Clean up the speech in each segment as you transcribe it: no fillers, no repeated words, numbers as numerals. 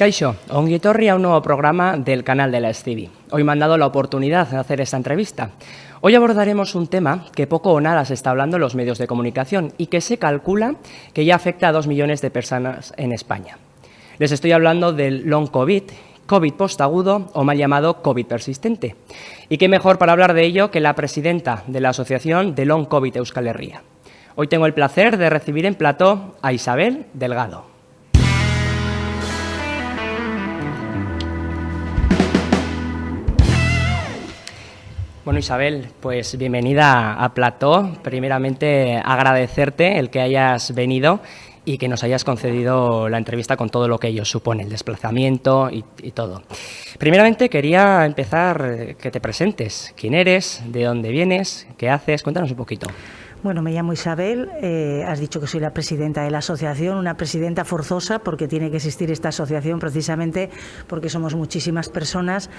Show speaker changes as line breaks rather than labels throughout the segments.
Kaixo, ongi etorri a un nuevo programa del canal de la SCIVI. Hoy me han dado la oportunidad de hacer esta entrevista. Hoy abordaremos un tema que poco o nada se está hablando en los medios de comunicación y que se calcula que ya afecta a 2 millones de personas en España. Les estoy hablando del long COVID, COVID postagudo o mal llamado COVID persistente. Y qué mejor para hablar de ello que la presidenta de la Asociación de Long COVID Euskal Herria. Hoy tengo el placer de recibir en plató a Isabel Delgado. Bueno, Isabel, pues bienvenida a plató. Primeramente, agradecerte el que hayas venido y que nos hayas concedido la entrevista con todo lo que ello supone, el desplazamiento y todo. Primeramente, quería empezar que te presentes. ¿Quién eres? ¿De dónde vienes? ¿Qué haces? Cuéntanos un poquito.
Bueno, me llamo Isabel, has dicho que soy la presidenta de la asociación, una presidenta forzosa porque tiene que existir esta asociación precisamente porque somos muchísimas personas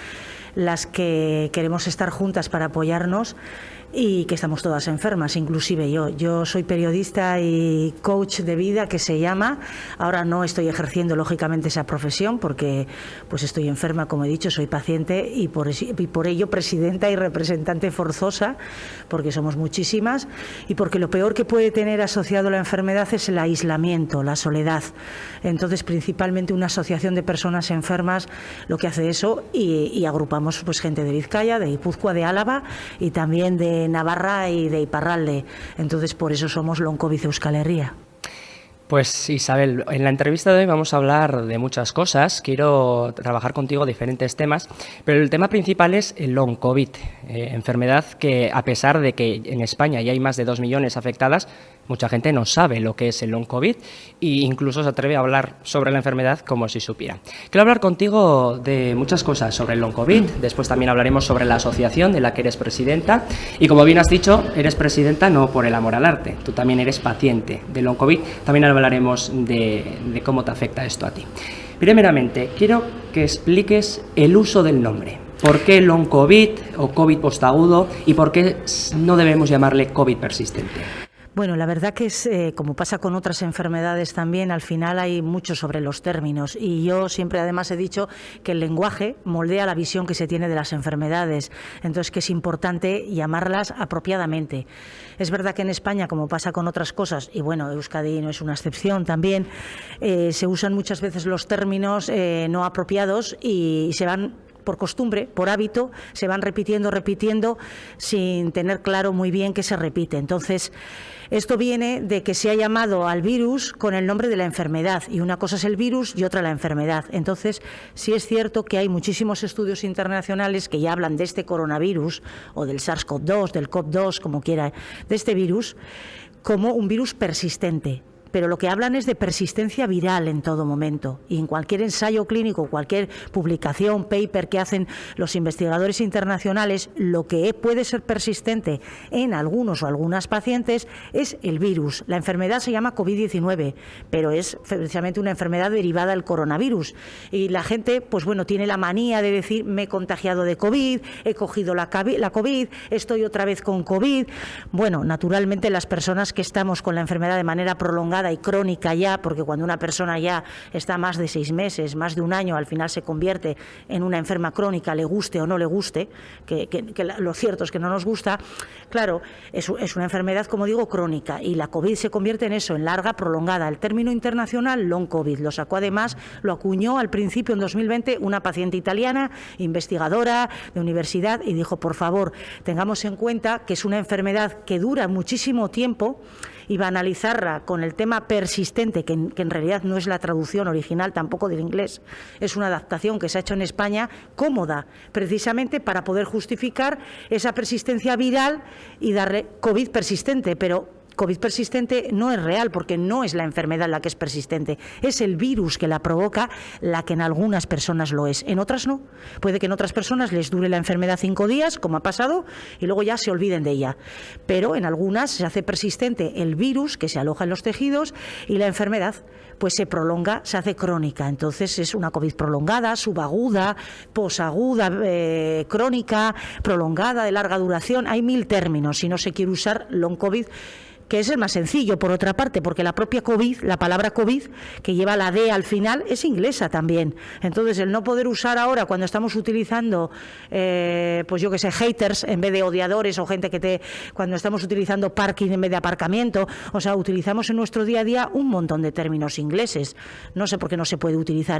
las que queremos estar juntas para apoyarnos y que estamos todas enfermas, inclusive yo. Yo soy periodista y coach de vida, que se llama. Ahora no estoy ejerciendo, lógicamente, esa profesión porque pues estoy enferma, como he dicho, soy paciente y por ello presidenta y representante forzosa, porque somos muchísimas y porque lo peor que puede tener asociado la enfermedad es el aislamiento, la soledad. Entonces, principalmente una asociación de personas enfermas lo que hace eso y agrupamos pues gente de Vizcaya, de Guipúzcoa, de Álava y también de Navarra y de Iparralde. Entonces, por eso somos Long COVID Euskal Herria.
Pues Isabel, en la entrevista de hoy vamos a hablar de muchas cosas. Quiero trabajar contigo diferentes temas, pero el tema principal es el long COVID, enfermedad que, a pesar de que en España ya hay más de 2 millones afectadas, mucha gente no sabe lo que es el long COVID e incluso se atreve a hablar sobre la enfermedad como si supiera. Quiero hablar contigo de muchas cosas sobre el long COVID, después también hablaremos sobre la asociación de la que eres presidenta y, como bien has dicho, eres presidenta no por el amor al arte, tú también eres paciente de long COVID, también hablaremos de cómo te afecta esto a ti. Primeramente, quiero que expliques el uso del nombre. ¿Por qué long COVID o COVID postagudo y por qué no debemos llamarle COVID persistente?
Bueno, la verdad que es, como pasa con otras enfermedades también, al final hay mucho sobre los términos y yo siempre además he dicho que el lenguaje moldea la visión que se tiene de las enfermedades, entonces que es importante llamarlas apropiadamente. Es verdad que en España, como pasa con otras cosas, y bueno, Euskadi no es una excepción también, se usan muchas veces los términos no apropiados y se van por costumbre, por hábito, se van repitiendo sin tener claro muy bien qué se repite. Entonces, esto viene de que se ha llamado al virus con el nombre de la enfermedad y una cosa es el virus y otra la enfermedad. Entonces, sí es cierto que hay muchísimos estudios internacionales que ya hablan de este coronavirus o del SARS-CoV-2, del CoV-2, como quiera, de este virus, como un virus persistente. Pero lo que hablan es de persistencia viral en todo momento. Y en cualquier ensayo clínico, cualquier publicación, paper que hacen los investigadores internacionales, lo que puede ser persistente en algunos o algunas pacientes es el virus. La enfermedad se llama COVID-19, pero es precisamente una enfermedad derivada del coronavirus. Y la gente, pues bueno, tiene la manía de decir, me he contagiado de COVID, he cogido la COVID, estoy otra vez con COVID. Bueno, naturalmente las personas que estamos con la enfermedad de manera prolongada y crónica ya, porque cuando una persona ya está más de 6 meses, más de un año, al final se convierte en una enferma crónica, le guste o no le guste, que lo cierto es que no nos gusta, claro, es una enfermedad, como digo, crónica, y la COVID se convierte en eso, en larga, prolongada. El término internacional, long COVID, lo sacó además, lo acuñó al principio, en 2020, una paciente italiana, investigadora de universidad, y dijo, por favor, tengamos en cuenta que es una enfermedad que dura muchísimo tiempo, y va a analizarla con el tema persistente, que en realidad no es la traducción original tampoco del inglés, es una adaptación que se ha hecho en España cómoda, precisamente para poder justificar esa persistencia viral y darle COVID persistente, pero COVID persistente no es real porque no es la enfermedad la que es persistente, es el virus que la provoca la que en algunas personas lo es, en otras no. Puede que en otras personas les dure la enfermedad 5 días, como ha pasado, y luego ya se olviden de ella. Pero en algunas se hace persistente el virus que se aloja en los tejidos y la enfermedad pues se prolonga, se hace crónica. Entonces es una COVID prolongada, subaguda, posaguda, crónica, prolongada, de larga duración. Hay 1000 términos si no se quiere usar long COVID que es el más sencillo, por otra parte, porque la propia COVID, la palabra COVID, que lleva la D al final, es inglesa también. Entonces, el no poder usar ahora, cuando estamos utilizando, pues yo que sé, haters en vez de odiadores, o gente cuando estamos utilizando parking en vez de aparcamiento, o sea, utilizamos en nuestro día a día un montón de términos ingleses. No sé por qué no se puede utilizar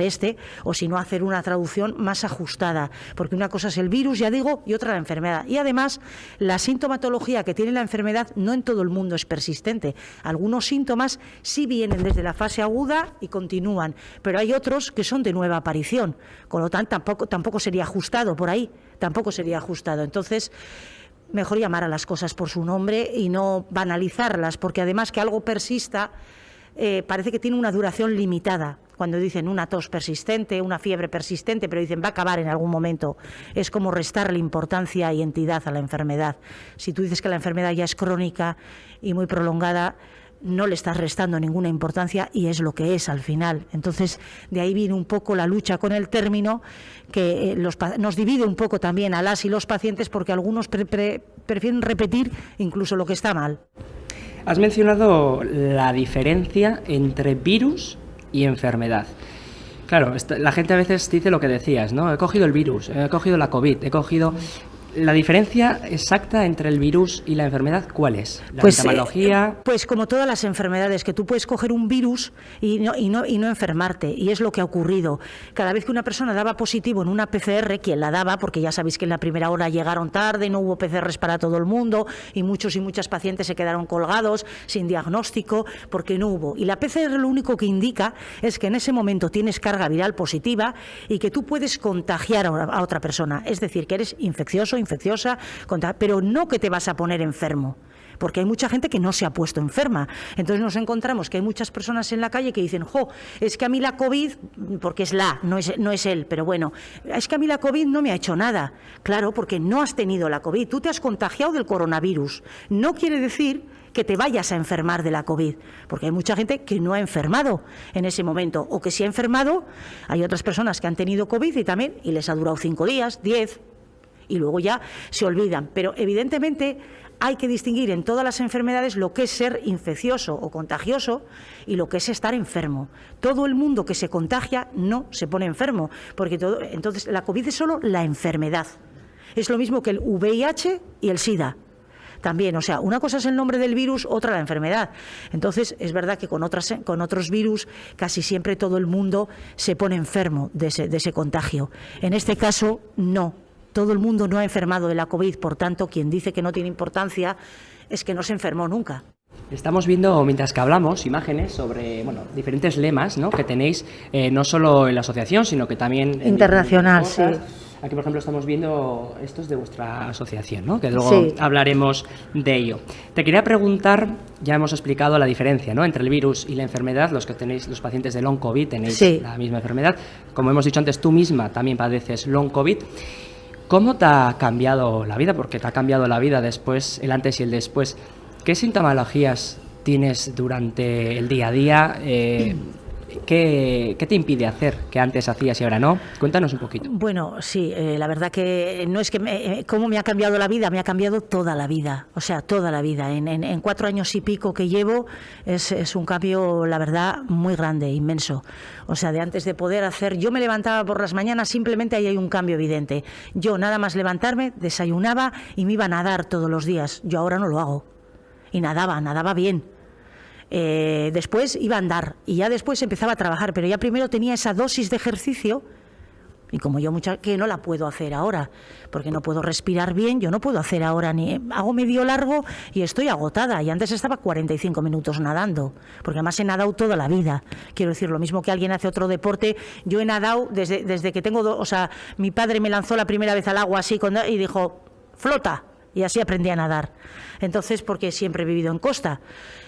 o si no hacer una traducción más ajustada, porque una cosa es el virus, ya digo, y otra la enfermedad. Y además, la sintomatología que tiene la enfermedad no en todo el mundo es persistente. Algunos síntomas sí vienen desde la fase aguda y continúan, pero hay otros que son de nueva aparición, con lo tanto tampoco sería ajustado por ahí, tampoco sería ajustado. Entonces, mejor llamar a las cosas por su nombre y no banalizarlas, porque además que algo persista parece que tiene una duración limitada. Cuando dicen una tos persistente, una fiebre persistente, pero dicen va a acabar en algún momento, es como restarle importancia y entidad a la enfermedad. Si tú dices que la enfermedad ya es crónica y muy prolongada, no le estás restando ninguna importancia y es lo que es al final. Entonces, de ahí viene un poco la lucha con el término que nos divide un poco también a las y los pacientes, porque algunos prefieren repetir incluso lo que está mal.
Has mencionado la diferencia entre virus y enfermedad. Claro, la gente a veces dice lo que decías, ¿no? He cogido el virus, he cogido la COVID, he cogido... ¿La diferencia exacta entre el virus y la enfermedad cuál es? ¿La sintomatología?
Pues como todas las enfermedades, que tú puedes coger un virus y no enfermarte, y es lo que ha ocurrido. Cada vez que una persona daba positivo en una PCR, quien la daba, porque ya sabéis que en la primera hora llegaron tarde, no hubo PCRs para todo el mundo, y muchos y muchas pacientes se quedaron colgados, sin diagnóstico, porque no hubo. Y la PCR lo único que indica es que en ese momento tienes carga viral positiva y que tú puedes contagiar a otra persona, es decir, que eres infecciosa, pero no que te vas a poner enfermo, porque hay mucha gente que no se ha puesto enferma. Entonces nos encontramos que hay muchas personas en la calle que dicen, es que a mí la COVID, porque es no es él, pero bueno, es que a mí la COVID no me ha hecho nada. Claro, porque no has tenido la COVID, tú te has contagiado del coronavirus. No quiere decir que te vayas a enfermar de la COVID, porque hay mucha gente que no ha enfermado en ese momento, o que si ha enfermado, hay otras personas que han tenido COVID y les ha durado 5 días, 10, y luego ya se olvidan. Pero evidentemente hay que distinguir en todas las enfermedades lo que es ser infeccioso o contagioso y lo que es estar enfermo. Todo el mundo que se contagia no se pone enfermo, porque entonces la COVID es solo la enfermedad. Es lo mismo que el VIH y el SIDA. También, o sea, una cosa es el nombre del virus, otra la enfermedad. Entonces, es verdad que con otros virus casi siempre todo el mundo se pone enfermo de ese contagio. En este caso, no. Todo el mundo no ha enfermado de la COVID, por tanto, quien dice que no tiene importancia es que no se enfermó nunca.
Estamos viendo, mientras que hablamos, imágenes sobre diferentes lemas, ¿no?, que tenéis no solo en la asociación, sino que también...
Internacional, sí.
Aquí, por ejemplo, estamos viendo estos de vuestra asociación, ¿no?, que luego hablaremos de ello. Te quería preguntar, ya hemos explicado la diferencia, ¿no?, entre el virus y la enfermedad. Los que tenéis, los pacientes de long COVID, tenéis la misma enfermedad. Como hemos dicho antes, tú misma también padeces long COVID. ¿Cómo te ha cambiado la vida? Porque te ha cambiado la vida después, el antes y el después. ¿Qué sintomatologías tienes durante el día a día? ¿Qué te impide hacer que antes hacías y ahora no? Cuéntanos un poquito.
Bueno, sí, la verdad que no es que cómo me ha cambiado la vida, me ha cambiado toda la vida, o sea, toda la vida. En 4 años y pico que llevo es un cambio, la verdad, muy grande, inmenso. O sea, de antes de poder hacer, yo me levantaba por las mañanas, simplemente ahí hay un cambio evidente. Yo nada más levantarme, desayunaba y me iba a nadar todos los días. Yo ahora no lo hago. Y nadaba bien. Después iba a andar y ya después empezaba a trabajar, pero ya primero tenía esa dosis de ejercicio y como yo que no la puedo hacer ahora, porque no puedo respirar bien, yo no puedo hacer ahora ni hago medio largo y estoy agotada, y antes estaba 45 minutos nadando, porque además he nadado toda la vida. Quiero decir, lo mismo que alguien hace otro deporte, yo he nadado desde que tengo, o sea, mi padre me lanzó la primera vez al agua así y dijo, flota. Y así aprendí a nadar. Entonces, porque siempre he vivido en costa.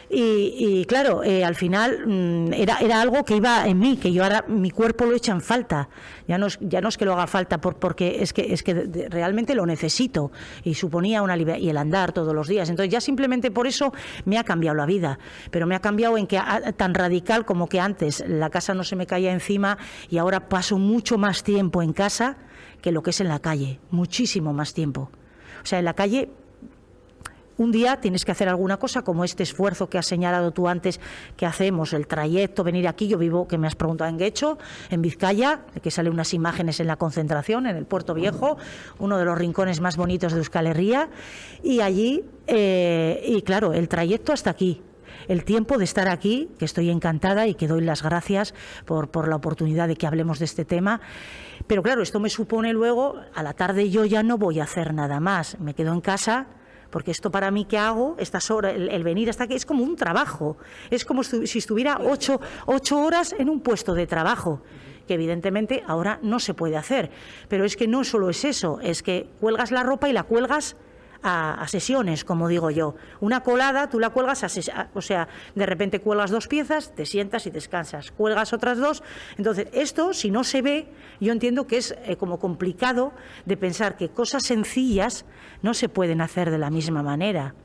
Y claro, al final era algo que iba en mí, que yo ahora mi cuerpo lo echa en falta. Ya no es que lo haga falta porque es que realmente lo necesito. Y suponía y el andar todos los días. Entonces ya simplemente por eso me ha cambiado la vida. Pero me ha cambiado en que tan radical como que antes la casa no se me caía encima y ahora paso mucho más tiempo en casa que lo que es en la calle. Muchísimo más tiempo. O sea, en la calle un día tienes que hacer alguna cosa, como este esfuerzo que has señalado tú antes, que hacemos, el trayecto, venir aquí. Yo vivo, que me has preguntado, en Guecho, en Vizcaya, que salen unas imágenes en la concentración, en el Puerto Viejo, uno de los rincones más bonitos de Euskal Herria, y allí, y claro, el trayecto hasta aquí, el tiempo de estar aquí, que estoy encantada y que doy las gracias por la oportunidad de que hablemos de este tema. Pero claro, esto me supone luego, a la tarde yo ya no voy a hacer nada más, me quedo en casa, porque esto para mí que hago, estas horas, el venir hasta aquí, es como un trabajo, es como si estuviera 8 horas en un puesto de trabajo, que evidentemente ahora no se puede hacer. Pero es que no solo es eso, es que cuelgas la ropa y la cuelgas a sesiones, como digo yo. Una colada, tú la cuelgas o sea, de repente cuelgas 2 piezas, te sientas y descansas. Cuelgas otras 2. Entonces, esto, si no se ve, yo entiendo que es como complicado de pensar que cosas sencillas no se pueden hacer de la misma manera.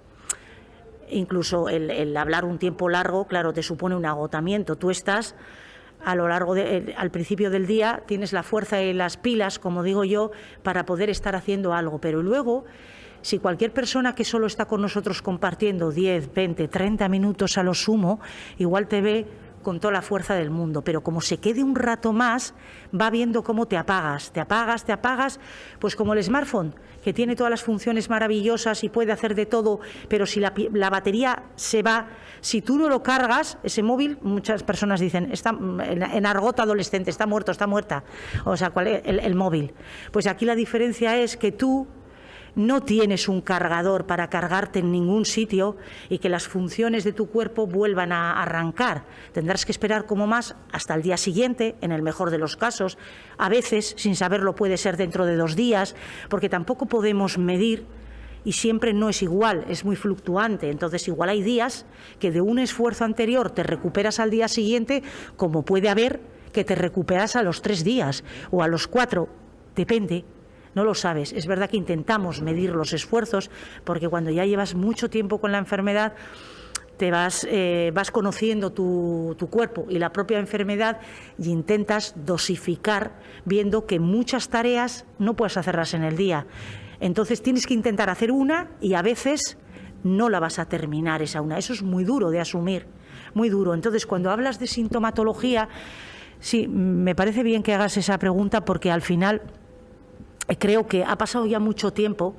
Incluso el hablar un tiempo largo, claro, te supone un agotamiento. Tú estás a lo largo al principio del día, tienes la fuerza y las pilas, como digo yo, para poder estar haciendo algo, pero luego, si cualquier persona que solo está con nosotros compartiendo 10, 20, 30 minutos a lo sumo, igual te ve con toda la fuerza del mundo, pero como se quede un rato más, va viendo cómo te apagas, pues como el smartphone, que tiene todas las funciones maravillosas y puede hacer de todo, pero si la batería se va, si tú no lo cargas, ese móvil, muchas personas dicen, está en argot adolescente, está muerto, está muerta, o sea, ¿cuál es el móvil? Pues aquí la diferencia es que tú no tienes un cargador para cargarte en ningún sitio y que las funciones de tu cuerpo vuelvan a arrancar. Tendrás que esperar como más hasta el día siguiente, en el mejor de los casos. A veces, sin saberlo, puede ser dentro de 2 días, porque tampoco podemos medir y siempre no es igual, es muy fluctuante. Entonces, igual hay días que de un esfuerzo anterior te recuperas al día siguiente, como puede haber que te recuperas a los 3 días o a los 4, depende. No lo sabes. Es verdad que intentamos medir los esfuerzos, porque cuando ya llevas mucho tiempo con la enfermedad, te vas conociendo tu cuerpo y la propia enfermedad, y intentas dosificar, viendo que muchas tareas no puedes hacerlas en el día. Entonces tienes que intentar hacer una y a veces no la vas a terminar esa una. Eso es muy duro de asumir, muy duro. Entonces, cuando hablas de sintomatología, sí, me parece bien que hagas esa pregunta, porque al final creo que ha pasado ya mucho tiempo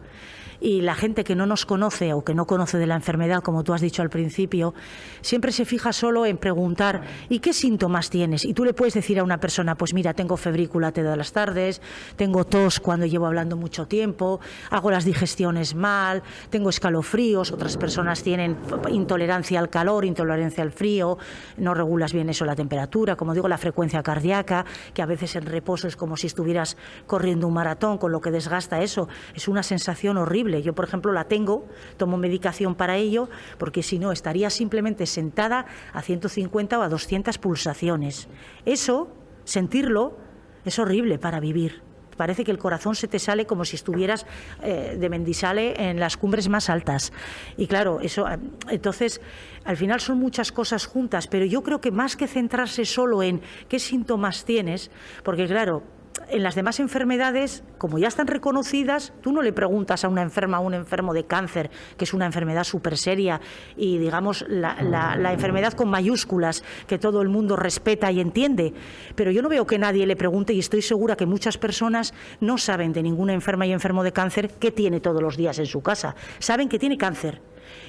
y la gente que no nos conoce o que no conoce de la enfermedad, como tú has dicho al principio, siempre se fija solo en preguntar ¿y qué síntomas tienes? Y tú le puedes decir a una persona, pues mira, tengo febrícula todas las tardes, tengo tos cuando llevo hablando mucho tiempo, hago las digestiones mal, tengo escalofríos. Otras personas tienen intolerancia al calor, intolerancia al frío, no regulas bien eso, la temperatura, como digo, la frecuencia cardíaca, que a veces en reposo es como si estuvieras corriendo un maratón, con lo que desgasta eso. Es una sensación horrible. Yo, por ejemplo, la tengo, tomo medicación para ello, porque si no estaría simplemente sentada a 150 o a 200 pulsaciones. Eso, sentirlo, es horrible para vivir. Parece que el corazón se te sale como si estuvieras de Mendizale en las cumbres más altas. Y claro, eso, entonces, al final son muchas cosas juntas, pero yo creo que más que centrarse solo en qué síntomas tienes, porque claro, en las demás enfermedades, como ya están reconocidas, tú no le preguntas a una enferma, a un enfermo de cáncer, que es una enfermedad súper seria y, digamos, la enfermedad con mayúsculas, que todo el mundo respeta y entiende. Pero yo no veo que nadie le pregunte, y estoy segura que muchas personas no saben de ninguna enferma y enfermo de cáncer qué tiene todos los días en su casa. Saben que tiene cáncer.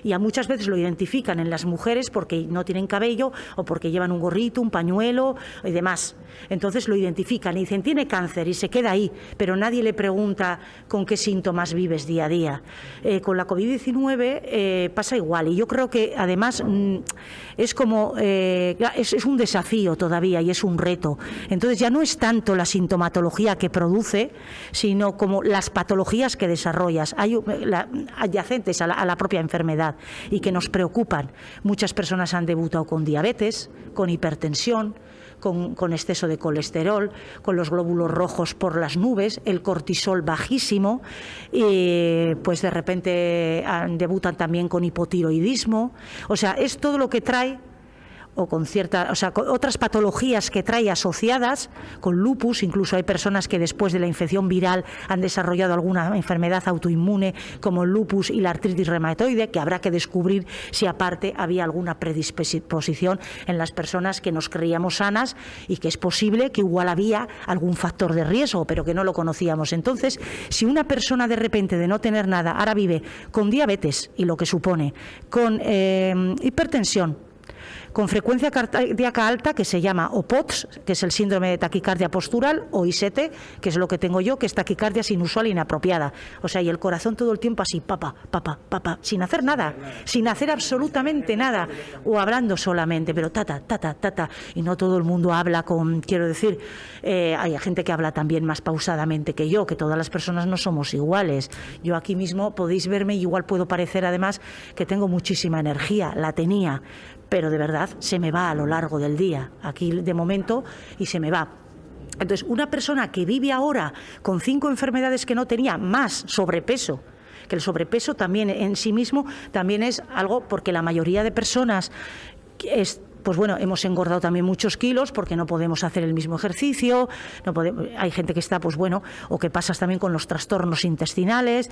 Y a muchas veces lo identifican en las mujeres porque no tienen cabello o porque llevan un gorrito, un pañuelo y demás. Entonces lo identifican y dicen, tiene cáncer, y se queda ahí, pero nadie le pregunta con qué síntomas vives día a día. Con la COVID-19 pasa igual, y yo creo que además es como es un desafío todavía y es un reto. Entonces ya no es tanto la sintomatología que produce, sino como las patologías que desarrollas, adyacentes a la propia enfermedad y que nos preocupan. Muchas personas han debutado con diabetes, con hipertensión, con exceso de colesterol, con los glóbulos rojos por las nubes, el cortisol bajísimo, y pues de repente debutan también con hipotiroidismo. O sea, es todo lo que trae o con con otras patologías que trae asociadas, con lupus, incluso hay personas que después de la infección viral han desarrollado alguna enfermedad autoinmune como el lupus y la artritis reumatoide, que habrá que descubrir si aparte había alguna predisposición en las personas que nos creíamos sanas y que es posible que igual había algún factor de riesgo, pero que no lo conocíamos. Entonces, si una persona de repente de no tener nada ahora vive con diabetes y lo que supone, con hipertensión, con frecuencia cardíaca alta, que se llama OPOTS, que es el síndrome de taquicardia postural, o ISETE, que es lo que tengo yo, que es taquicardia sinusual inapropiada. O sea, y el corazón todo el tiempo así, papá, papá, papá, sin hacer nada, sin hacer absolutamente nada, o hablando solamente, pero tata, tata, tata. Y no todo el mundo habla quiero decir, hay gente que habla también más pausadamente que yo, que todas las personas no somos iguales. Yo aquí mismo podéis verme y igual puedo parecer además que tengo muchísima energía, la tenía, pero de verdad se me va a lo largo del día, aquí de momento, y se me va. Entonces, una persona que vive ahora con 5 enfermedades que no tenía, más sobrepeso, que el sobrepeso también en sí mismo también es algo, porque la mayoría de personas pues bueno, hemos engordado también muchos kilos porque no podemos hacer el mismo ejercicio, hay gente que está, pues bueno, o que pasas también con los trastornos intestinales,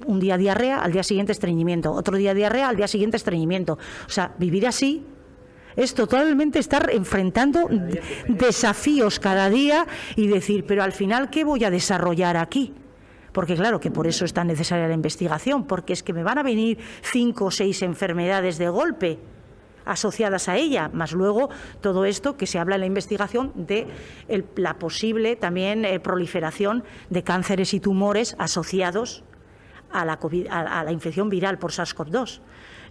un día diarrea, al día siguiente estreñimiento, otro día diarrea, al día siguiente estreñimiento. O sea, vivir así es totalmente estar enfrentando desafíos cada día y decir, pero al final, ¿qué voy a desarrollar aquí? Porque claro, que por eso es tan necesaria la investigación, porque es que me van a venir 5 o 6 enfermedades de golpe asociadas a ella, más luego todo esto que se habla en la investigación de la posible también proliferación de cánceres y tumores asociados a la COVID, a la infección viral por SARS-CoV-2.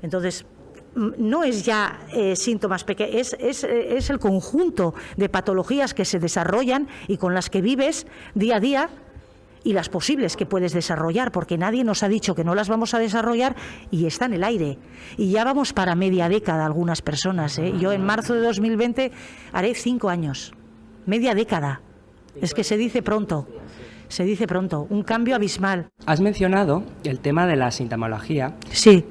Entonces, no es ya síntomas pequeños, es el conjunto de patologías que se desarrollan y con las que vives día a día, y las posibles que puedes desarrollar, porque nadie nos ha dicho que no las vamos a desarrollar y está en el aire. Y ya vamos para media década algunas personas. Yo en marzo de 2020 haré 5 años, media década. Es que se dice pronto. Se dice pronto, un cambio abismal.
Has mencionado el tema de la sintomología.
Sí.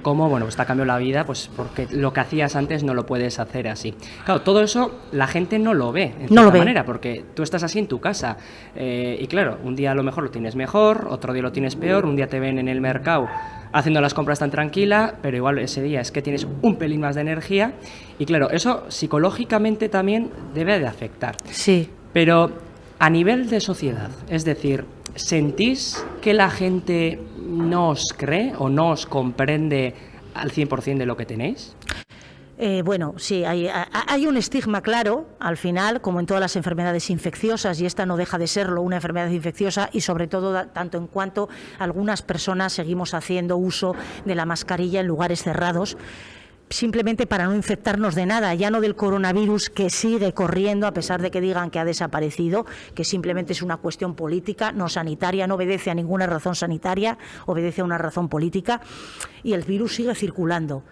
Cómo, bueno, pues te ha cambiado la vida, pues porque lo que hacías antes no lo puedes hacer así. Claro, todo eso la gente no lo ve, en cierta manera, porque tú estás así en tu casa. Y claro, un día a lo mejor lo tienes mejor, otro día lo tienes peor, un día te ven en el mercado haciendo las compras tan tranquila, pero igual ese día es que tienes un pelín más de energía. Y claro, eso psicológicamente también debe de afectar.
Sí.
Pero a nivel de sociedad, es decir, ¿sentís que la gente no os cree o no os comprende al 100% de lo que tenéis?
Bueno, sí, hay un estigma claro, al final, como en todas las enfermedades infecciosas, y esta no deja de serlo, una enfermedad infecciosa, y sobre todo tanto en cuanto algunas personas seguimos haciendo uso de la mascarilla en lugares cerrados, simplemente para no infectarnos de nada, ya no del coronavirus que sigue corriendo a pesar de que digan que ha desaparecido, que simplemente es una cuestión política, no sanitaria, no obedece a ninguna razón sanitaria, obedece a una razón política, y el virus sigue circulando.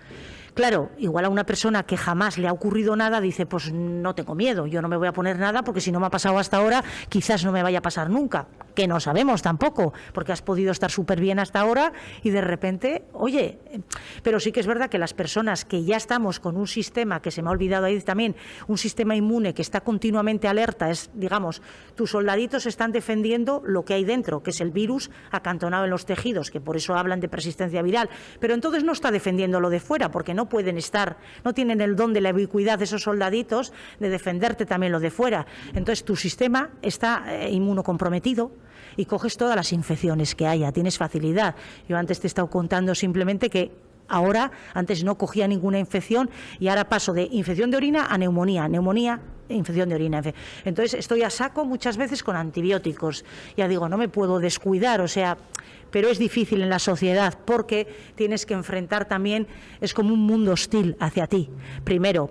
Claro, igual a una persona que jamás le ha ocurrido nada dice, pues no tengo miedo, yo no me voy a poner nada porque si no me ha pasado hasta ahora, quizás no me vaya a pasar nunca, que no sabemos tampoco, porque has podido estar súper bien hasta ahora y de repente, oye, pero sí que es verdad que las personas que ya estamos con un sistema, que se me ha olvidado ahí también, un sistema inmune que está continuamente alerta, es, digamos, tus soldaditos están defendiendo lo que hay dentro, que es el virus acantonado en los tejidos, que por eso hablan de persistencia viral, pero entonces no está defendiendo lo de fuera, porque no pueden estar, no tienen el don de la ubicuidad de esos soldaditos de defenderte también lo de fuera. Entonces tu sistema está inmunocomprometido y coges todas las infecciones que haya, tienes facilidad. Yo antes te he estado contando simplemente que ahora, antes no cogía ninguna infección y ahora paso de infección de orina a neumonía, infección de orina. Entonces estoy a saco muchas veces con antibióticos. Ya digo, no me puedo descuidar, o sea, pero es difícil en la sociedad porque tienes que enfrentar también, es como un mundo hostil hacia ti. Primero,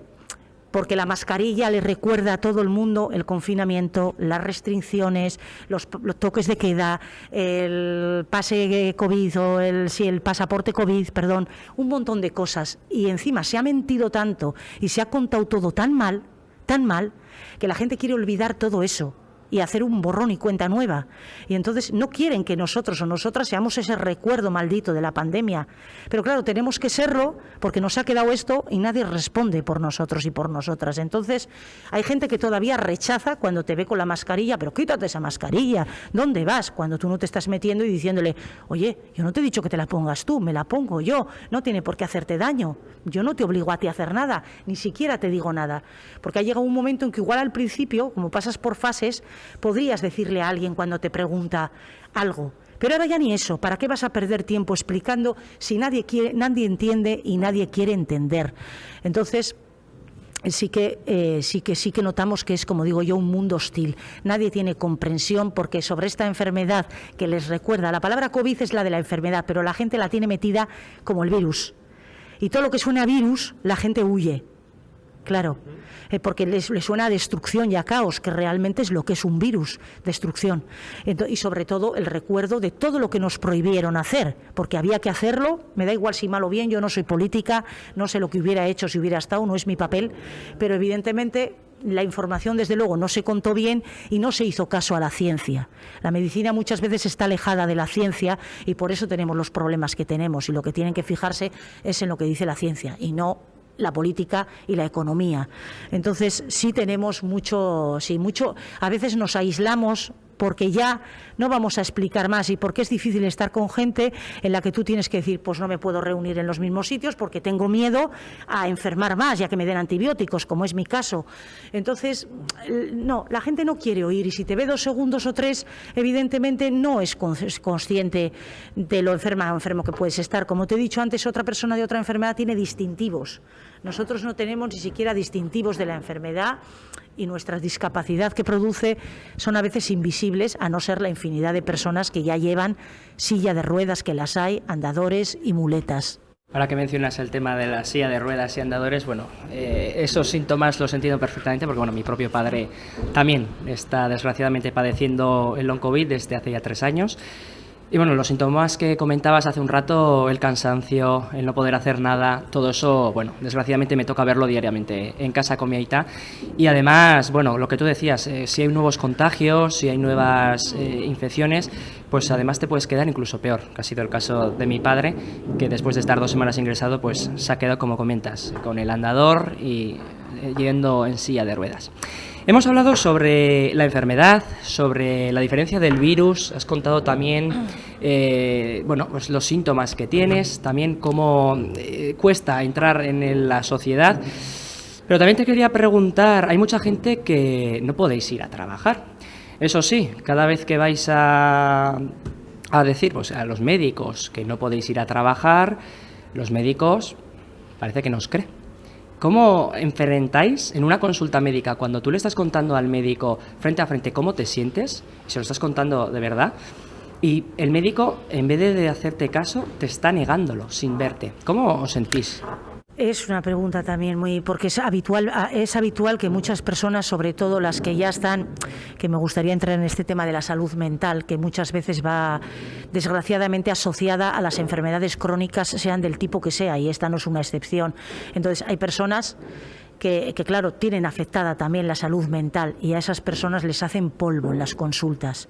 porque la mascarilla le recuerda a todo el mundo el confinamiento, las restricciones, los toques de queda, el pase COVID o el pasaporte COVID, perdón, un montón de cosas. Y encima se ha mentido tanto y se ha contado todo tan mal, que la gente quiere olvidar todo eso. y hacer un borrón y cuenta nueva. Y entonces no quieren que nosotros o nosotras seamos ese recuerdo maldito de la pandemia. Pero claro, tenemos que serlo porque nos ha quedado esto y nadie responde por nosotros y por nosotras. Entonces hay gente que todavía rechaza cuando te ve con la mascarilla, pero quítate esa mascarilla, ¿dónde vas? Cuando tú no te estás metiendo y diciéndole, oye, yo no te he dicho que te la pongas tú, me la pongo yo, no tiene por qué hacerte daño, yo no te obligo a ti a hacer nada, ni siquiera te digo nada. Porque ha llegado un momento en que igual al principio, como pasas por fases, podrías decirle a alguien cuando te pregunta algo. Pero ahora ya ni eso. ¿Para qué vas a perder tiempo explicando si nadie entiende y nadie quiere entender? Entonces, sí que notamos que es, como digo yo, un mundo hostil. Nadie tiene comprensión porque sobre esta enfermedad que les recuerda, la palabra COVID es la de la enfermedad, pero la gente la tiene metida como el virus. Y todo lo que suena a virus, la gente huye. Claro, porque le suena a destrucción y a caos, que realmente es lo que es un virus, destrucción. Y sobre todo el recuerdo de todo lo que nos prohibieron hacer, porque había que hacerlo, me da igual si mal o bien, yo no soy política, no sé lo que hubiera hecho si hubiera estado, no es mi papel, pero evidentemente la información desde luego no se contó bien y no se hizo caso a la ciencia. La medicina muchas veces está alejada de la ciencia y por eso tenemos los problemas que tenemos, y lo que tienen que fijarse es en lo que dice la ciencia y no la política y la economía. Entonces sí tenemos mucho, a veces nos aislamos porque ya no vamos a explicar más y porque es difícil estar con gente en la que tú tienes que decir, pues no me puedo reunir en los mismos sitios porque tengo miedo a enfermar más, ya que me den antibióticos, como es mi caso. Entonces, no, la gente no quiere oír, y si te ve 2 segundos o 3, evidentemente no es consciente de lo enfermo que puedes estar. Como te he dicho antes, otra persona de otra enfermedad tiene distintivos. Nosotros no tenemos ni siquiera distintivos de la enfermedad y nuestra discapacidad que produce son a veces invisibles, a no ser la infinidad de personas que ya llevan silla de ruedas, que las hay, andadores y muletas.
Ahora que mencionas el tema de la silla de ruedas y andadores, bueno, esos síntomas los entiendo perfectamente porque, bueno, mi propio padre también está desgraciadamente padeciendo el long COVID desde hace ya 3 años. Y bueno, los síntomas que comentabas hace un rato, el cansancio, el no poder hacer nada, todo eso, bueno, desgraciadamente me toca verlo diariamente en casa con mi aita. Y además, bueno, lo que tú decías, si hay nuevos contagios, si hay nuevas infecciones, pues además te puedes quedar incluso peor, que ha sido el caso de mi padre, que después de estar 2 semanas ingresado, pues se ha quedado, como comentas, con el andador y yendo en silla de ruedas. Hemos hablado sobre la enfermedad, sobre la diferencia del virus, has contado también bueno, pues los síntomas que tienes, también cómo cuesta entrar en la sociedad. Pero también te quería preguntar, hay mucha gente que no podéis ir a trabajar. Eso sí, cada vez que vais a decir, pues, a los médicos que no podéis ir a trabajar, los médicos parece que no os creen. ¿Cómo enfrentáis en una consulta médica cuando tú le estás contando al médico frente a frente cómo te sientes, y se lo estás contando de verdad, y el médico, en vez de hacerte caso, te está negándolo sin verte? ¿Cómo os sentís?
Es una pregunta también porque es habitual que muchas personas, sobre todo las que ya están, que me gustaría entrar en este tema de la salud mental, que muchas veces va desgraciadamente asociada a las enfermedades crónicas, sean del tipo que sea, y esta no es una excepción. Entonces hay personas que claro, tienen afectada también la salud mental, y a esas personas les hacen polvo en las consultas.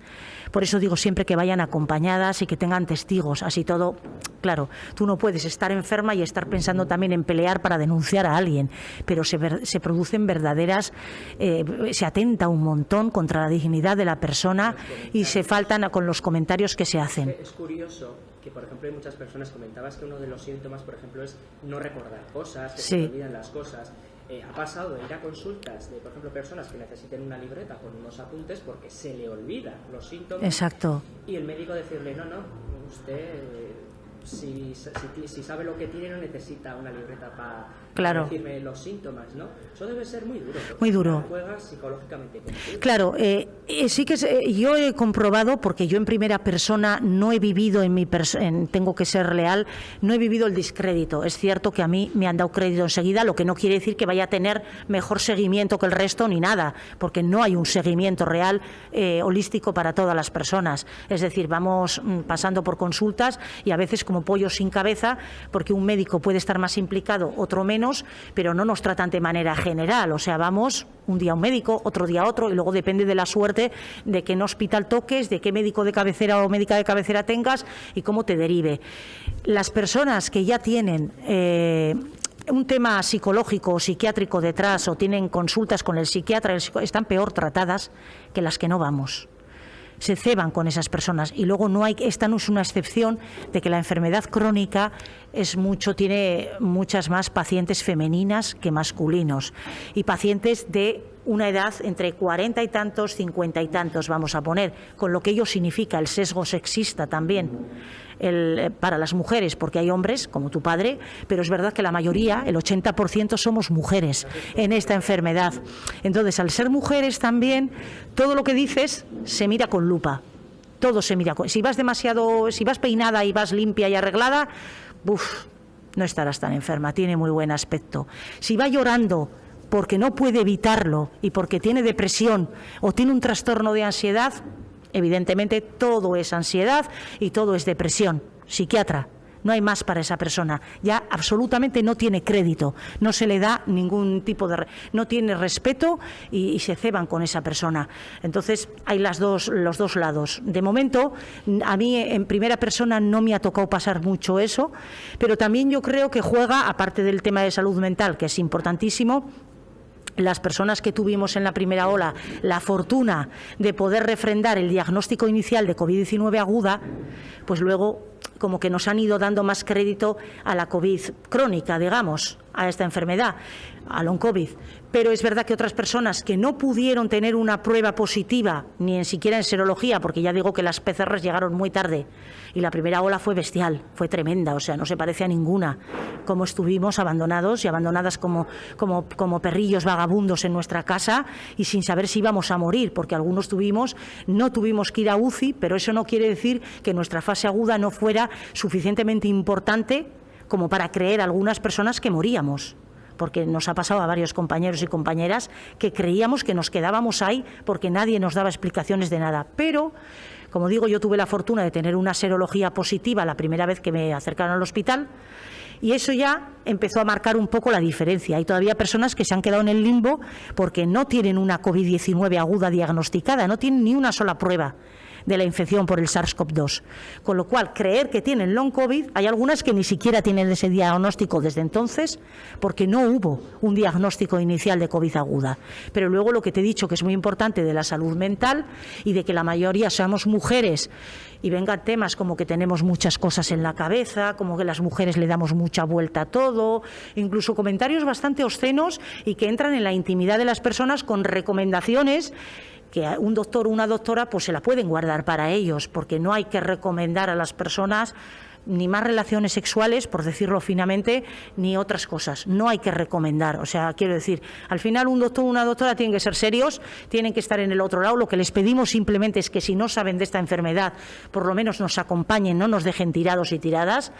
Por eso digo siempre que vayan acompañadas y que tengan testigos, así todo. Claro, tú no puedes estar enferma y estar pensando también en pelear para denunciar a alguien, pero se producen verdaderas, se atenta un montón contra la dignidad de la persona y se faltan con los comentarios que se hacen.
Es curioso que, por ejemplo, hay muchas personas, comentabas que uno de los síntomas, por ejemplo, es no recordar cosas, que se olvidan las cosas. Ha pasado de ir a consultas de, por ejemplo, personas que necesiten una libreta con unos apuntes porque se le olvidan los síntomas.
Exacto.
Y el médico decirle, no, usted, si sabe lo que tiene, no necesita una libreta para decirme los síntomas, ¿no? Eso debe ser muy duro.
Muy duro.
Juegas psicológicamente contigo.
Claro, sí que yo he comprobado, porque yo en primera persona no he vivido tengo que ser leal, no he vivido el descrédito. Es cierto que a mí me han dado crédito enseguida, lo que no quiere decir que vaya a tener mejor seguimiento que el resto ni nada, porque no hay un seguimiento real holístico para todas las personas. Es decir, vamos pasando por consultas y a veces como pollos sin cabeza, porque un médico puede estar más implicado, otro menos, menos, pero no nos tratan de manera general. O sea, vamos un día a un médico, otro día a otro, y luego depende de la suerte de qué hospital toques, de qué médico de cabecera o médica de cabecera tengas y cómo te derive. Las personas que ya tienen un tema psicológico o psiquiátrico detrás o tienen consultas con el psiquiatra, están peor tratadas que las que no vamos. Se ceban con esas personas y luego esta no es una excepción de que la enfermedad crónica tiene muchas más pacientes femeninas que masculinos y pacientes de una edad entre 40 y tantos, 50 y tantos, vamos a poner, con lo que ello significa el sesgo sexista también para las mujeres, porque hay hombres, como tu padre, pero es verdad que la mayoría, el 80%, somos mujeres en esta enfermedad. Entonces, al ser mujeres también, todo lo que dices se mira con lupa. Todo se mira si vas peinada y vas limpia y arreglada, no estarás tan enferma, tiene muy buen aspecto. Si va llorando porque no puede evitarlo y porque tiene depresión o tiene un trastorno de ansiedad, evidentemente todo es ansiedad y todo es depresión. Psiquiatra, no hay más para esa persona. Ya absolutamente no tiene crédito, no se le da ningún tipo no tiene respeto y se ceban con esa persona. Entonces hay los dos lados. De momento, a mí en primera persona no me ha tocado pasar mucho eso, pero también yo creo que juega, aparte del tema de salud mental, que es importantísimo, las personas que tuvimos en la primera ola la fortuna de poder refrendar el diagnóstico inicial de COVID-19 aguda, pues luego como que nos han ido dando más crédito a la COVID crónica, digamos, a esta enfermedad, al long COVID. Pero es verdad que otras personas que no pudieron tener una prueba positiva, ni siquiera en serología, porque ya digo que las PCRs llegaron muy tarde, y la primera ola fue bestial, fue tremenda, o sea, no se parece a ninguna, como estuvimos abandonados y abandonadas como perrillos vagabundos en nuestra casa y sin saber si íbamos a morir, porque algunos no tuvimos que ir a UCI, pero eso no quiere decir que nuestra fase aguda no fuera suficientemente importante como para creer algunas personas que moríamos, porque nos ha pasado a varios compañeros y compañeras que creíamos que nos quedábamos ahí porque nadie nos daba explicaciones de nada. Pero, como digo, yo tuve la fortuna de tener una serología positiva la primera vez que me acercaron al hospital y eso ya empezó a marcar un poco la diferencia. Hay todavía personas que se han quedado en el limbo porque no tienen una COVID-19 aguda diagnosticada, no tienen ni una sola prueba de la infección por el SARS-CoV-2. Con lo cual, creer que tienen long COVID, hay algunas que ni siquiera tienen ese diagnóstico desde entonces, porque no hubo un diagnóstico inicial de COVID aguda. Pero luego lo que te he dicho, que es muy importante, de la salud mental y de que la mayoría seamos mujeres y vengan temas como que tenemos muchas cosas en la cabeza, como que las mujeres le damos mucha vuelta a todo, incluso comentarios bastante obscenos y que entran en la intimidad de las personas con recomendaciones que un doctor o una doctora pues se la pueden guardar para ellos, porque no hay que recomendar a las personas ni más relaciones sexuales, por decirlo finamente, ni otras cosas. No hay que recomendar. O sea, quiero decir, al final un doctor o una doctora tienen que ser serios, tienen que estar en el otro lado. Lo que les pedimos simplemente es que si no saben de esta enfermedad, por lo menos nos acompañen, no nos dejen tirados y tiradas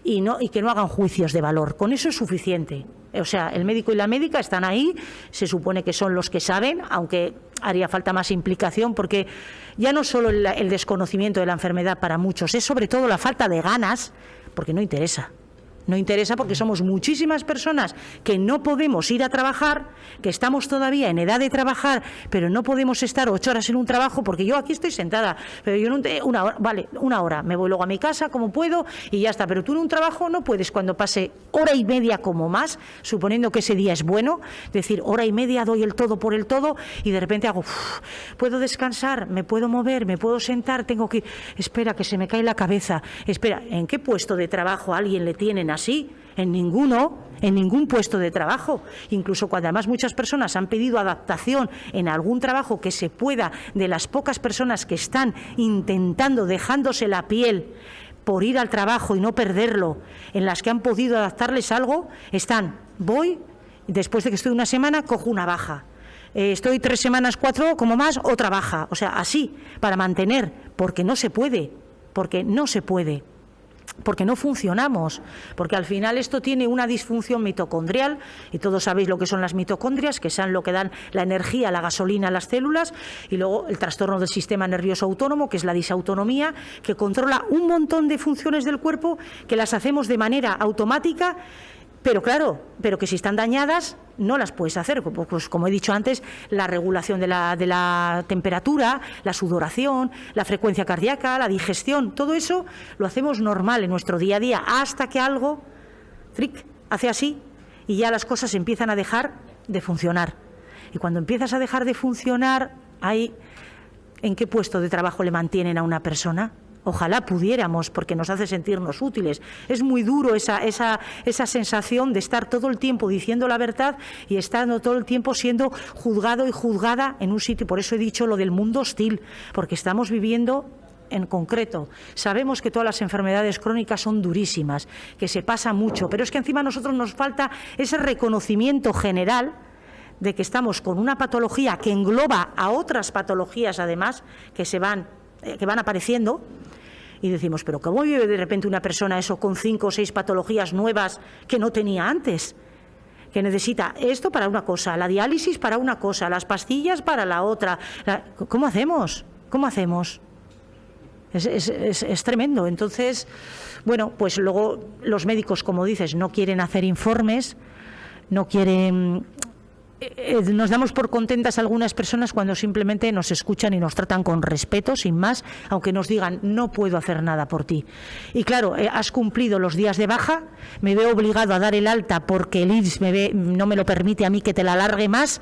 y que no hagan juicios de valor. Con eso es suficiente. O sea, el médico y la médica están ahí, se supone que son los que saben, aunque haría falta más implicación, porque ya no solo el desconocimiento de la enfermedad para muchos, es sobre todo la falta de ganas, porque no interesa. No interesa porque somos muchísimas personas que no podemos ir a trabajar, que estamos todavía en edad de trabajar, pero no podemos estar 8 horas en un trabajo, porque yo aquí estoy sentada, pero yo una hora, me voy luego a mi casa como puedo y ya está, pero tú en un trabajo no puedes, cuando pase hora y media como más, suponiendo que ese día es bueno, decir hora y media doy el todo por el todo y de repente hago, puedo descansar, me puedo mover, me puedo sentar, espera que se me cae la cabeza, espera, ¿en qué puesto de trabajo a alguien le tienen así? En ninguno, en ningún puesto de trabajo. Incluso cuando además muchas personas han pedido adaptación en algún trabajo que se pueda, de las pocas personas que están intentando, dejándose la piel por ir al trabajo y no perderlo, en las que han podido adaptarles algo, voy, después de que estoy una semana, cojo una baja. Estoy 3 semanas, 4, como más, otra baja. O sea, así, para mantener, porque no se puede, porque no funcionamos, porque al final esto tiene una disfunción mitocondrial y todos sabéis lo que son las mitocondrias, que son lo que dan la energía, la gasolina a las células, y luego el trastorno del sistema nervioso autónomo, que es la disautonomía, que controla un montón de funciones del cuerpo que las hacemos de manera automática, Pero claro, pero que si están dañadas no las puedes hacer. Pues como he dicho antes, la regulación de la temperatura, la sudoración, la frecuencia cardíaca, la digestión, todo eso lo hacemos normal en nuestro día a día hasta que algo hace así y ya las cosas empiezan a dejar de funcionar. Y cuando empiezas a dejar de funcionar, ¿en qué puesto de trabajo le mantienen a una persona? Ojalá pudiéramos, porque nos hace sentirnos útiles. Es muy duro esa sensación de estar todo el tiempo diciendo la verdad y estando todo el tiempo siendo juzgado y juzgada en un sitio. Por eso he dicho lo del mundo hostil, porque estamos viviendo en concreto. Sabemos que todas las enfermedades crónicas son durísimas, que se pasa mucho, pero es que encima a nosotros nos falta ese reconocimiento general de que estamos con una patología que engloba a otras patologías, además, que van apareciendo. Y decimos, pero ¿cómo vive de repente una persona eso con 5 o 6 patologías nuevas que no tenía antes? Que necesita esto para una cosa, la diálisis para una cosa, las pastillas para la otra. ¿Cómo hacemos? ¿Cómo hacemos? Es tremendo. Entonces, bueno, pues luego los médicos, como dices, no quieren hacer informes, no quieren... Nos damos por contentas algunas personas cuando simplemente nos escuchan y nos tratan con respeto, sin más, aunque nos digan no puedo hacer nada por ti. Y claro, has cumplido los días de baja, me veo obligado a dar el alta porque el INSS no me lo permite a mí que te la alargue más,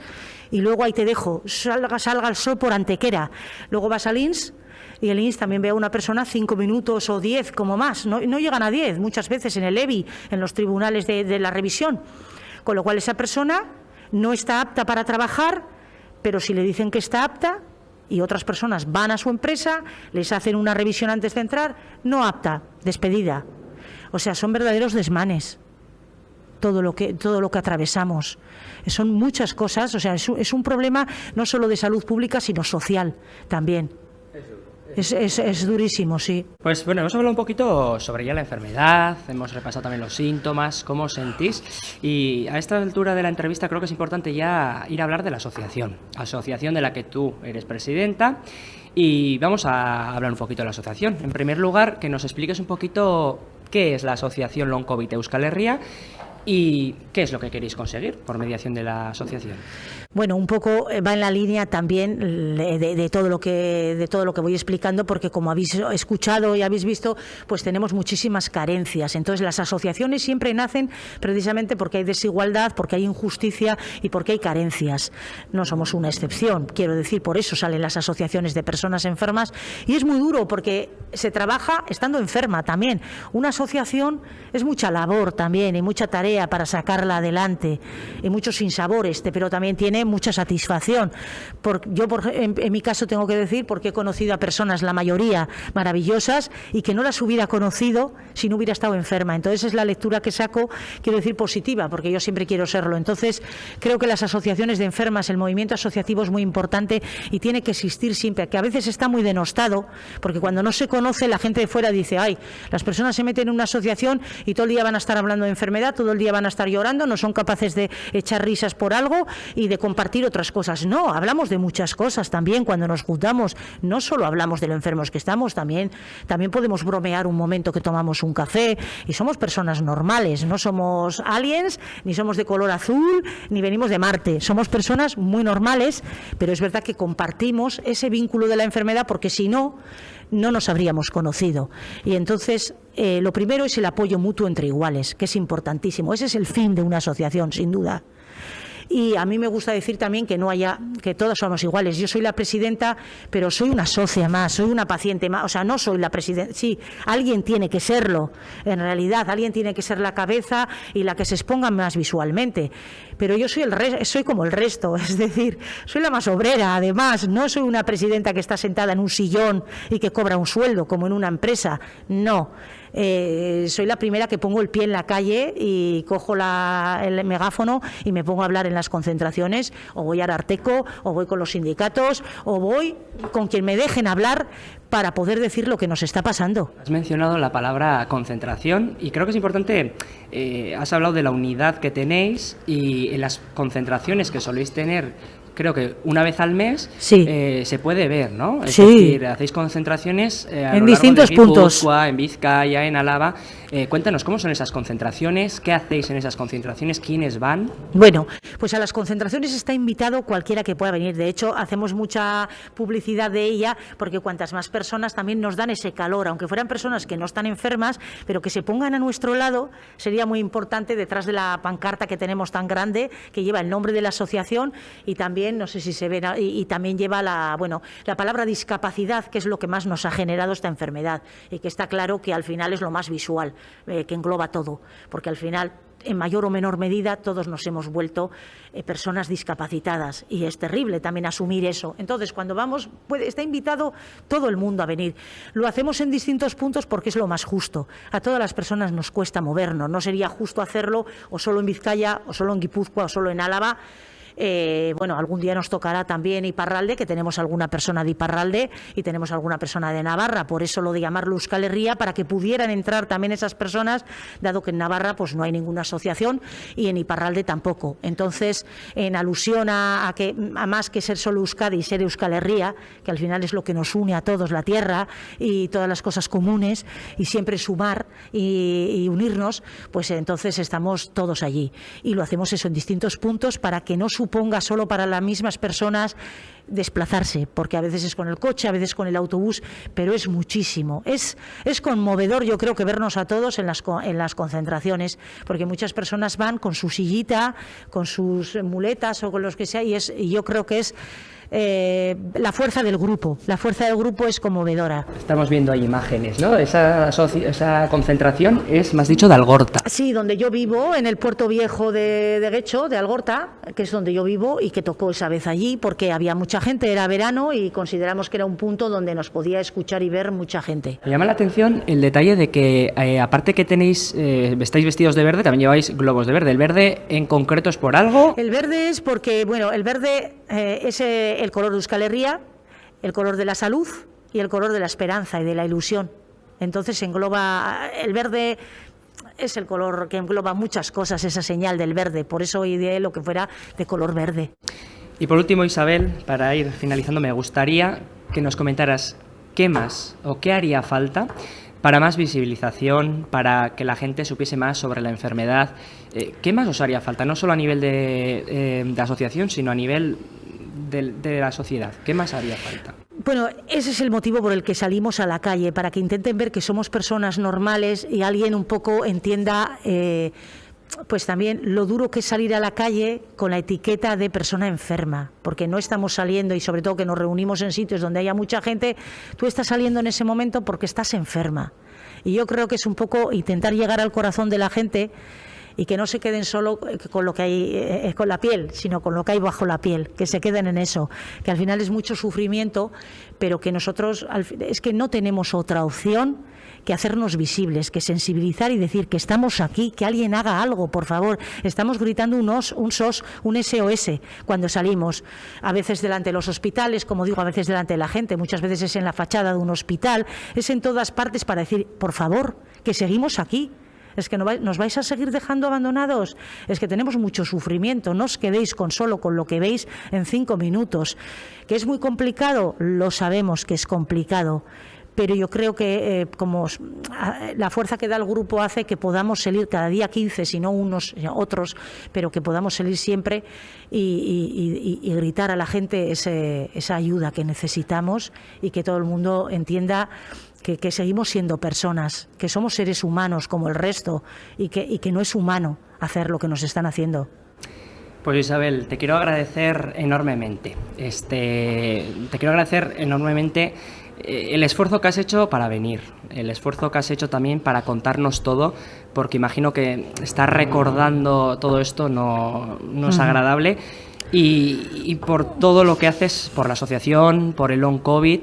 y luego ahí te dejo, salga el sol por Antequera. Luego vas al INSS y el INSS también ve a una persona 5 minutos o 10 como más, no llegan a 10 muchas veces en el EBI, en los tribunales de la revisión, con lo cual esa persona no está apta para trabajar, pero si le dicen que está apta y otras personas van a su empresa, les hacen una revisión antes de entrar, no apta, despedida. O sea, son verdaderos desmanes todo lo que atravesamos. Son muchas cosas, o sea, es un problema no solo de salud pública, sino social también. Es durísimo, sí.
Pues bueno, hemos hablado un poquito sobre ya la enfermedad, hemos repasado también los síntomas, cómo os sentís, y a esta altura de la entrevista creo que es importante ya ir a hablar de la asociación de la que tú eres presidenta, y vamos a hablar un poquito de la asociación. En primer lugar, que nos expliques un poquito qué es la asociación Long COVID Euskal Herria y qué es lo que queréis conseguir por mediación de la asociación.
Bueno, un poco va en la línea también de todo lo que voy explicando, porque como habéis escuchado y habéis visto, pues tenemos muchísimas carencias. Entonces las asociaciones siempre nacen precisamente porque hay desigualdad, porque hay injusticia y porque hay carencias. No somos una excepción, quiero decir, por eso salen las asociaciones de personas enfermas, y es muy duro porque se trabaja estando enferma también. Una asociación es mucha labor también y mucha tarea para sacarla adelante y muchos sinsabores, pero también tiene mucha satisfacción. En mi caso tengo que decir, porque he conocido a personas, la mayoría maravillosas, y que no las hubiera conocido si no hubiera estado enferma. Entonces es la lectura que saco, quiero decir, positiva, porque yo siempre quiero serlo. Entonces creo que las asociaciones de enfermas, el movimiento asociativo es muy importante y tiene que existir siempre, que a veces está muy denostado, porque cuando no se conoce la gente de fuera dice, ay, las personas se meten en una asociación y todo el día van a estar hablando de enfermedad, todo el día van a estar llorando, no son capaces de echar risas por algo y de compartir otras cosas. No, hablamos de muchas cosas también cuando nos juntamos. No solo hablamos de lo enfermos que estamos, también podemos bromear un momento que tomamos un café, y somos personas normales, no somos aliens, ni somos de color azul, ni venimos de Marte. Somos personas muy normales, pero es verdad que compartimos ese vínculo de la enfermedad, porque si no nos habríamos conocido. Y entonces lo primero es el apoyo mutuo entre iguales, que es importantísimo. Ese es el fin de una asociación, sin duda. Y a mí me gusta decir también que todos somos iguales. Yo soy la presidenta, pero soy una socia más, soy una paciente más. O sea, no soy la presidenta. Sí, alguien tiene que serlo. En realidad, alguien tiene que ser la cabeza y la que se exponga más visualmente. Pero yo soy como el resto, es decir, soy la más obrera. Además, no soy una presidenta que está sentada en un sillón y que cobra un sueldo como en una empresa. No. Soy la primera que pongo el pie en la calle y cojo el megáfono y me pongo a hablar en las concentraciones, o voy a Ararteko, o voy con los sindicatos, o voy con quien me dejen hablar para poder decir lo que nos está pasando.
Has mencionado la palabra concentración y creo que es importante, has hablado de la unidad que tenéis, y en las concentraciones que soléis tener, creo que una vez al mes
Sí.
se puede ver, ¿no? Es
Sí.
decir, hacéis concentraciones a
En
lo
distintos
largo de
puntos.
Guipúzcoa, en Vizcaya, en Álava. Cuéntanos, ¿cómo son esas concentraciones? ¿Qué hacéis en esas concentraciones? ¿Quiénes van?
Bueno, pues a las concentraciones está invitado cualquiera que pueda venir. De hecho, hacemos mucha publicidad de ella porque cuantas más personas también nos dan ese calor, aunque fueran personas que no están enfermas, pero que se pongan a nuestro lado, sería muy importante detrás de la pancarta que tenemos tan grande, que lleva el nombre de la asociación y también, no sé si se ve, y también lleva la palabra discapacidad, que es lo que más nos ha generado esta enfermedad y que está claro que al final es lo más visual, que engloba todo, porque al final, en mayor o menor medida, todos nos hemos vuelto personas discapacitadas y es terrible también asumir eso. Entonces, cuando vamos, está invitado todo el mundo a venir. Lo hacemos en distintos puntos porque es lo más justo. A todas las personas nos cuesta movernos. No sería justo hacerlo o solo en Vizcaya, o solo en Guipúzcoa, o solo en Álava. Algún día nos tocará también Iparralde, que tenemos alguna persona de Iparralde y tenemos alguna persona de Navarra, por eso lo de llamarlo Euskal Herria, para que pudieran entrar también esas personas, dado que en Navarra pues no hay ninguna asociación y en Iparralde tampoco. Entonces, en alusión a más que ser solo Euskadi y ser Euskal Herria, que al final es lo que nos une a todos, la tierra y todas las cosas comunes, y siempre sumar y unirnos, pues entonces estamos todos allí. Y lo hacemos eso en distintos puntos para que no suponga solo para las mismas personas desplazarse, porque a veces es con el coche, a veces con el autobús, pero es muchísimo. Es conmovedor, yo creo, que vernos a todos en las concentraciones, porque muchas personas van con su sillita, con sus muletas o con los que sea, y yo creo que es la fuerza del grupo. La fuerza del grupo es conmovedora.
Estamos viendo ahí imágenes, ¿no? Esa concentración es, me has dicho, de Algorta.
Sí, donde yo vivo, en el puerto viejo de Guecho, de Algorta, que es donde yo vivo y que tocó esa vez allí, porque había mucha gente, era verano y consideramos que era un punto donde nos podía escuchar y ver mucha gente.
Me llama la atención el detalle de que, aparte que estáis vestidos de verde, también lleváis globos de verde. ¿El verde en concreto es por algo?
El verde es porque, el verde es el color de Euskal Herria, el color de la salud y el color de la esperanza y de la ilusión. Entonces engloba, el verde es el color que engloba muchas cosas, esa señal del verde, por eso ideé lo que fuera de color verde.
Y por último, Isabel, para ir finalizando, me gustaría que nos comentaras qué más o qué haría falta para más visibilización, para que la gente supiese más sobre la enfermedad. ¿Qué más os haría falta? No solo a nivel de asociación, sino a nivel de la sociedad. ¿Qué más haría falta?
Bueno, ese es el motivo por el que salimos a la calle, para que intenten ver que somos personas normales y alguien un poco entienda pues también lo duro que es salir a la calle con la etiqueta de persona enferma, porque no estamos saliendo, y sobre todo que nos reunimos en sitios donde haya mucha gente, tú estás saliendo en ese momento porque estás enferma. Y yo creo que es un poco intentar llegar al corazón de la gente y que no se queden solo con lo que hay con la piel, sino con lo que hay bajo la piel, que se queden en eso, que al final es mucho sufrimiento, pero que nosotros es que no tenemos otra opción que hacernos visibles, que sensibilizar y decir que estamos aquí, que alguien haga algo, por favor. Estamos gritando un SOS, un SOS cuando salimos, a veces delante de los hospitales, como digo, a veces delante de la gente, muchas veces es en la fachada de un hospital, es en todas partes para decir, por favor, que seguimos aquí. Es que nos vais a seguir dejando abandonados, es que tenemos mucho sufrimiento, no os quedéis solo con lo que veis en 5 minutos. ¿Que es muy complicado? Lo sabemos que es complicado, pero yo creo que como la fuerza que da el grupo hace que podamos salir cada día 15, si no unos, otros, pero que podamos salir siempre y gritar a la gente esa ayuda que necesitamos y que todo el mundo entienda que seguimos siendo personas, que somos seres humanos como el resto y que no es humano hacer lo que nos están haciendo.
Pues Isabel, te quiero agradecer enormemente. El esfuerzo que has hecho para venir, el esfuerzo que has hecho también para contarnos todo, porque imagino que estar recordando todo esto no es agradable, y por todo lo que haces por la asociación, por el Long COVID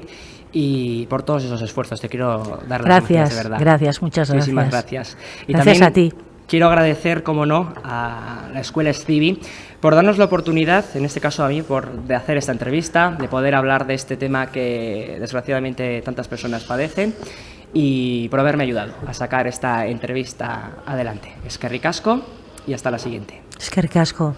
y por todos esos esfuerzos. Te quiero dar las gracias, de verdad.
Gracias, muchas gracias.
Muchísimas gracias. Y
gracias
también
a ti.
Quiero agradecer, como no, a la Escuela Scivi por darnos la oportunidad, en este caso a mí, de hacer esta entrevista, de poder hablar de este tema que desgraciadamente tantas personas padecen, y por haberme ayudado a sacar esta entrevista adelante. Eskerrik asko y hasta la siguiente.
Eskerrik asko.